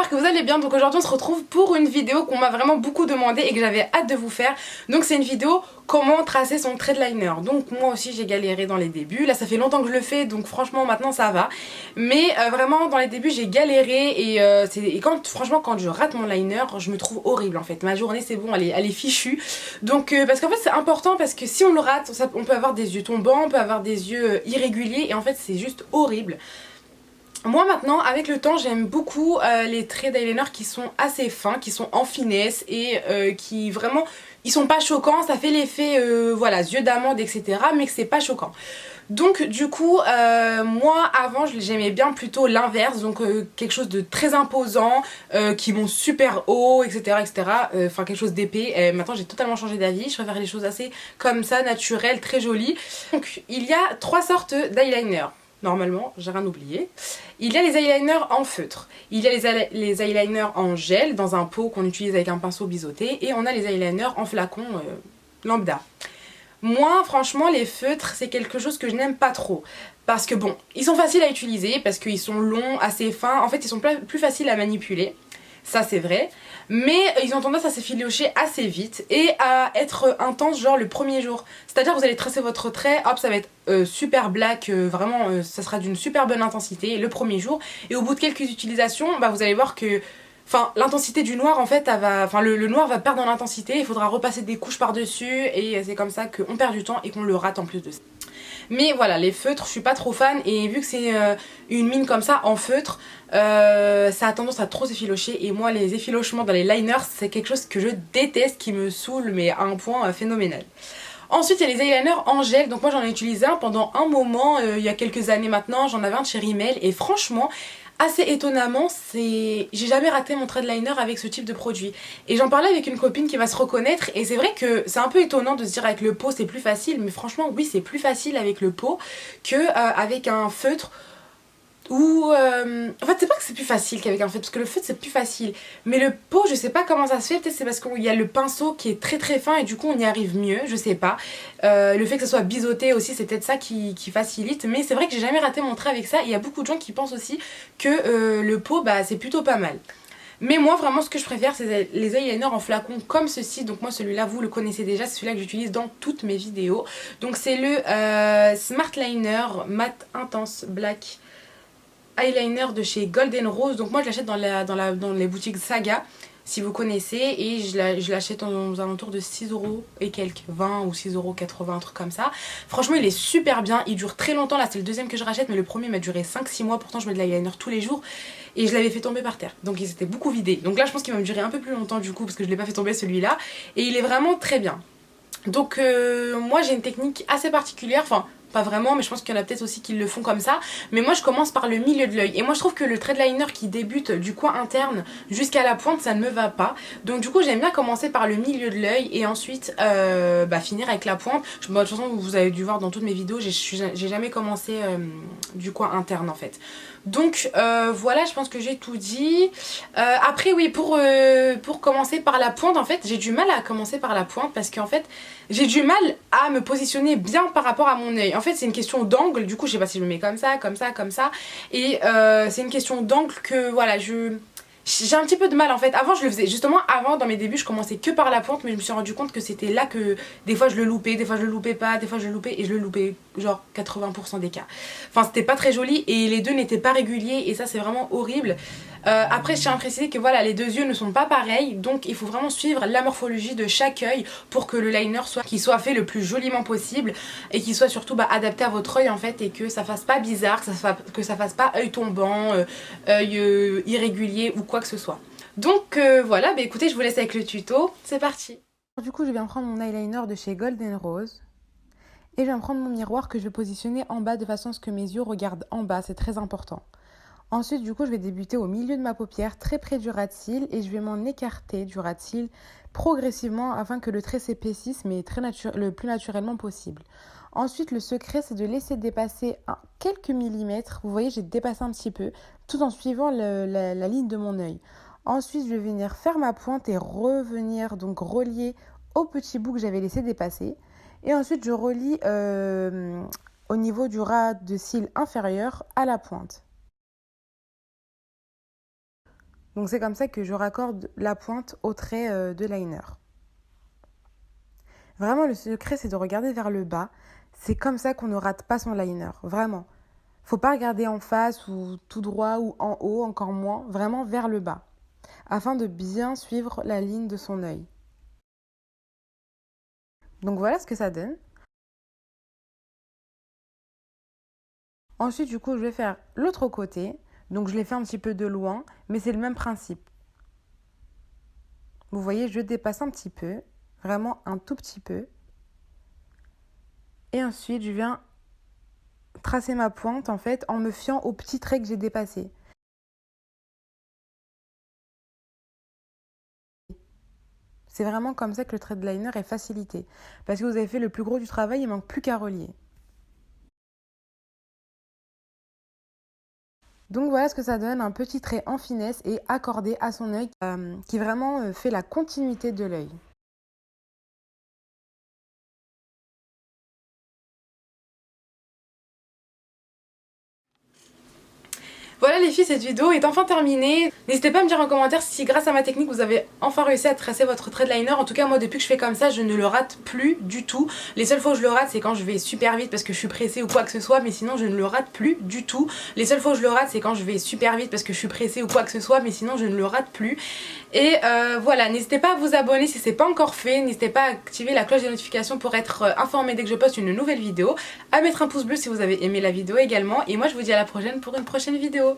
j'espère que vous allez bien. Donc aujourd'hui on se retrouve pour une vidéo qu'on m'a vraiment beaucoup demandé et que j'avais hâte de vous faire. Donc c'est une vidéo comment tracer son trait de liner. Donc moi aussi j'ai galéré dans les débuts, là ça fait longtemps que je le fais donc franchement maintenant ça va. Mais vraiment dans les débuts j'ai galéré et franchement quand je rate mon liner je me trouve horrible en fait. Ma journée c'est bon, elle est fichue. Donc parce qu'en fait c'est important parce que si on le rate on peut avoir des yeux tombants, on peut avoir des yeux irréguliers et en fait c'est juste horrible. Moi maintenant avec le temps j'aime beaucoup les traits d'eyeliner qui sont assez fins, qui sont en finesse et qui vraiment ils sont pas choquants, ça fait l'effet voilà yeux d'amande etc mais que c'est pas choquant. Donc du coup moi avant j'aimais bien plutôt l'inverse, donc quelque chose de très imposant, qui monte super haut etc enfin quelque chose d'épais. Maintenant j'ai totalement changé d'avis, je préfère les choses assez comme ça, naturelles, très jolies. Donc il y a trois sortes d'eyeliner. Normalement, j'ai rien oublié. Il y a les eyeliners en feutre, il y a les eyeliners en gel dans un pot qu'on utilise avec un pinceau biseauté et on a les eyeliners en flacon lambda. Moi, franchement, les feutres, c'est quelque chose que je n'aime pas trop. Parce que bon, ils sont faciles à utiliser, parce qu'ils sont longs, assez fins. En fait, ils sont plus faciles à manipuler. Ça, c'est vrai. Mais ils ont tendance à s'effilocher assez vite et à être intenses genre le premier jour. C'est-à-dire vous allez tracer votre trait, hop, ça va être super black, vraiment, ça sera d'une super bonne intensité le premier jour. Et au bout de quelques utilisations, bah, vous allez voir que... Enfin, l'intensité du noir, en fait, le noir va perdre en intensité, il faudra repasser des couches par-dessus, et c'est comme ça qu'on perd du temps et qu'on le rate en plus de ça. Mais voilà, les feutres, je suis pas trop fan, et vu que c'est une mine comme ça, en feutre, ça a tendance à trop s'effilocher, et moi, les effilochements dans les liners, c'est quelque chose que je déteste, qui me saoule, mais à un point phénoménal. Ensuite, il y a les eyeliners en gel. Donc moi j'en ai utilisé un pendant un moment, il y a quelques années maintenant. J'en avais un de chez Rimmel et franchement, assez étonnamment, j'ai jamais raté mon trait de liner avec ce type de produit. Et j'en parlais avec une copine qui va se reconnaître et c'est vrai que c'est un peu étonnant de se dire avec le pot c'est plus facile. Mais franchement oui, c'est plus facile avec le pot que avec un feutre. Ou en fait c'est pas que c'est plus facile qu'avec un feutre parce que le feutre c'est plus facile, mais le pot je sais pas comment ça se fait, peut-être c'est parce qu'il y a le pinceau qui est très très fin et du coup on y arrive mieux, je sais pas. Le fait que ça soit biseauté aussi c'est peut-être ça qui facilite, mais c'est vrai que j'ai jamais raté mon trait avec ça et il y a beaucoup de gens qui pensent aussi que le pot bah c'est plutôt pas mal. Mais moi vraiment ce que je préfère c'est les eyeliners en flacon comme ceci. Donc moi celui-là vous le connaissez déjà, c'est celui-là que j'utilise dans toutes mes vidéos. Donc c'est le Smart Liner Matte Intense Black eyeliner de chez Golden Rose. Donc moi je l'achète dans les boutiques Saga si vous connaissez, et je l'achète aux alentours de 6 euros et quelques, 20 ou 6,80 €, un truc comme ça. Franchement il est super bien, il dure très longtemps. Là c'est le deuxième que je rachète mais le premier m'a duré 5-6 mois. Pourtant je mets de l'eyeliner tous les jours et je l'avais fait tomber par terre, donc il s'était beaucoup vidé. Donc là je pense qu'il va me durer un peu plus longtemps du coup parce que je l'ai pas fait tomber celui-là, et il est vraiment très bien. Donc moi j'ai une technique assez particulière, enfin pas vraiment, mais je pense qu'il y en a peut-être aussi qui le font comme ça. Mais moi je commence par le milieu de l'œil. Et moi je trouve que le trait de liner qui débute du coin interne jusqu'à la pointe, ça ne me va pas. Donc du coup j'aime bien commencer par le milieu de l'œil et ensuite finir avec la pointe. De toute façon vous avez dû voir dans toutes mes vidéos, j'ai jamais commencé du coin interne en fait. Donc voilà, je pense que j'ai tout dit. Après oui, pour commencer par la pointe, en fait j'ai du mal à commencer par la pointe parce qu'en fait j'ai du mal à me positionner bien par rapport à mon œil. En fait c'est une question d'angle, du coup je sais pas si je me mets comme ça, comme ça, comme ça. Et c'est une question d'angle que voilà, j'ai un petit peu de mal en fait. Avant je le faisais, justement avant dans mes débuts je commençais que par la pointe, mais je me suis rendu compte que c'était là que des fois je le loupais, des fois je le loupais pas, des fois je le loupais et je le loupais genre 80% des cas. Enfin c'était pas très joli et les deux n'étaient pas réguliers et ça c'est vraiment horrible. Après je tiens à préciser que voilà, les deux yeux ne sont pas pareils, donc il faut vraiment suivre la morphologie de chaque œil pour que le liner soit fait le plus joliment possible et qu'il soit surtout adapté à votre œil en fait, et que ça fasse pas bizarre, que ça fasse pas œil tombant, œil irrégulier ou quoi que ce soit. Donc voilà, écoutez, je vous laisse avec le tuto, c'est parti. Du coup je viens prendre mon eyeliner de chez Golden Rose et je viens prendre mon miroir que je vais positionner en bas de façon à ce que mes yeux regardent en bas, c'est très important. Ensuite, du coup, je vais débuter au milieu de ma paupière, très près du ras de cils, et je vais m'en écarter du ras de cils progressivement afin que le trait s'épaississe, mais le plus naturellement possible. Ensuite, le secret, c'est de laisser dépasser quelques millimètres. Vous voyez, j'ai dépassé un petit peu, tout en suivant la ligne de mon œil. Ensuite, je vais venir faire ma pointe et revenir, donc relier au petit bout que j'avais laissé dépasser. Et ensuite, je relie au niveau du ras de cils inférieur à la pointe. Donc c'est comme ça que je raccorde la pointe au trait de liner. Vraiment, le secret, c'est de regarder vers le bas. C'est comme ça qu'on ne rate pas son liner, vraiment. Faut pas regarder en face ou tout droit ou en haut, encore moins, vraiment vers le bas, afin de bien suivre la ligne de son œil. Donc voilà ce que ça donne. Ensuite, du coup, je vais faire l'autre côté. Donc je l'ai fait un petit peu de loin, mais c'est le même principe. Vous voyez, je dépasse un petit peu, vraiment un tout petit peu. Et ensuite, je viens tracer ma pointe en fait en me fiant au petit trait que j'ai dépassé. C'est vraiment comme ça que le trait de liner est facilité. Parce que vous avez fait le plus gros du travail, il manque plus qu'à relier. Donc voilà ce que ça donne, un petit trait en finesse et accordé à son œil qui vraiment fait la continuité de l'œil. Voilà les filles, cette vidéo est enfin terminée. N'hésitez pas à me dire en commentaire si grâce à ma technique vous avez enfin réussi à tracer votre trait de liner. En tout cas moi depuis que je fais comme ça je ne le rate plus du tout. Les seules fois où je le rate c'est quand je vais super vite parce que je suis pressée ou quoi que ce soit, mais sinon je ne le rate plus du tout. Les seules fois où je le rate c'est quand je vais super vite parce que je suis pressée ou quoi que ce soit, mais sinon je ne le rate plus. Et voilà, n'hésitez pas à vous abonner si ce n'est pas encore fait, n'hésitez pas à activer la cloche des notifications pour être informé dès que je poste une nouvelle vidéo, à mettre un pouce bleu si vous avez aimé la vidéo également, et moi je vous dis à la prochaine pour une prochaine vidéo.